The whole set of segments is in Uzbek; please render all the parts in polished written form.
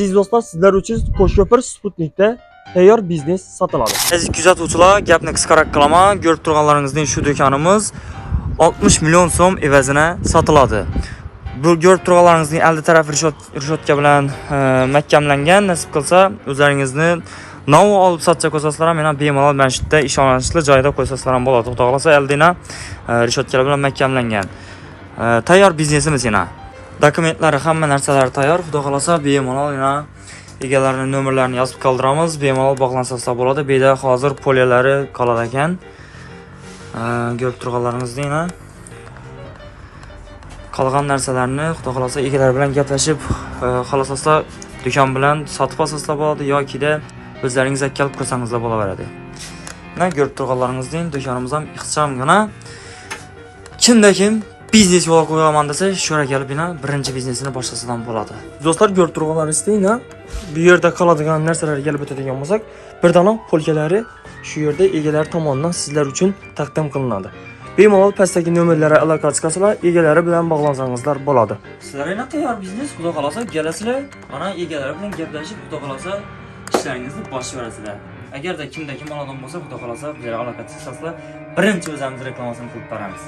Siz dostlar, sizler uchun Ko'shko'pir Sputnik'te tayyor biznes satıladi. Aziz kuzatuvchilar, gapni qisqaroq qilaman. Ko'rib turganlaringizning shu do'konimiz 60 million so'm evazina sotiladi. Bu ko'rib turganlaringizning oldi tarafi rishotka bilan mahkamlangan. Nasib qilsa, o'zlaringizni novi olib sotsak bo'lsangizlar ham meni bemalol mana shu yerda ishonchli joyda qo'ysangizlar ham bo'ladi. Xudo xolasa oldina rishotkalar bilan mahkamlangan. Tayyor biznesimiz yana. Dokumentlari, hamma narsalari tayyor. Xudo xolasa bemalol yana egalarining nomerlarini yozib qoldiramiz. Bemalol bog'lansangiz bo'ladi. Bu yerda hozir poliyalari qoladi ekan. Ko'rib turganlaringizdek yana qolgan narsalarni xudo xolasa egalari bilan gaplashib, xohlasangizlar do'kon bilan sotib olsangizlar bo'ladi yoki-da o'zlaringiz kelib ko'rsangizlar bo'laveradi. Mana ko'rib turganlaringizdek do'konimiz ham ixchamgina. Kimda-kim biznes yo'l qo'yaman desa, shura kelib yana birinchi biznesini boshlashdan bo'ladi. Do'stlar, ko'rib turganlaringizdek, bu yerda qoladigan narsalarga kelib o'tadigan bo'lsak, birdan polkalari shu yerda egalari tomonidan sizlar uchun taqdim qilinadi. Bemalol pastdagi nomerlarga aloqa qilsangizlar, egalari bilan bog'lansangizlar bo'ladi. Sizlar yana tayyor biznes, xudo xolasa kelasizlar, mana egalari bilan gaplashib, xudo xolasa ishlaringizni boshlaverasizlar. Agarda kimda-kim odam bo'lsa, xudo xolasa bizlarga aloqa qilsangizlar, birinchi o'zimiz reklamasini qilib beramiz.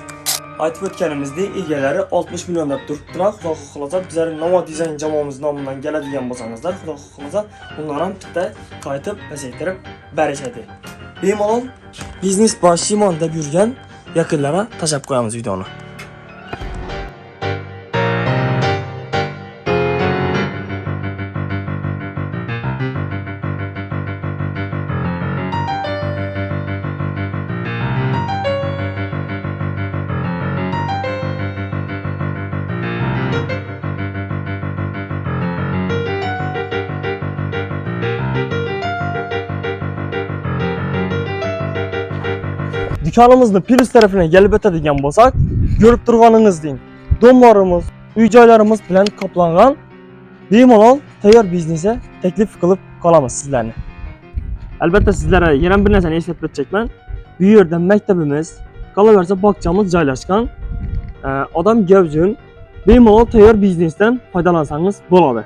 Aytib o'tganimizdek, egalari 60 million deb turibdilar. Xudo xolasa bizlarning Nova dizayn jamoamiz nomidan keladigan bo'lsangizlar, xudo xolasa ular ham bitta qaytib pasaytirib berishadi. Bemalol biznes boshimon deb yurgan yaqinlara tashlab qo'yamiz videoni. Dükkanımızda plus tarafına gelip ötadigan bo'lsak, ko'rib turganingizdek, domlarımız, uy-joylarimiz bilan qoplangan bemalol tayyor biznesga taklif qilib qolamiz sizlarni. Albatta sizlarga yana bir narsani eslatib o'tchakman. Bu yerda maktabimiz, qolaversa bog'chamiz joylashgan. Odam gavjun bemalol tayyor biznesdan foydalansangiz bo'ladi.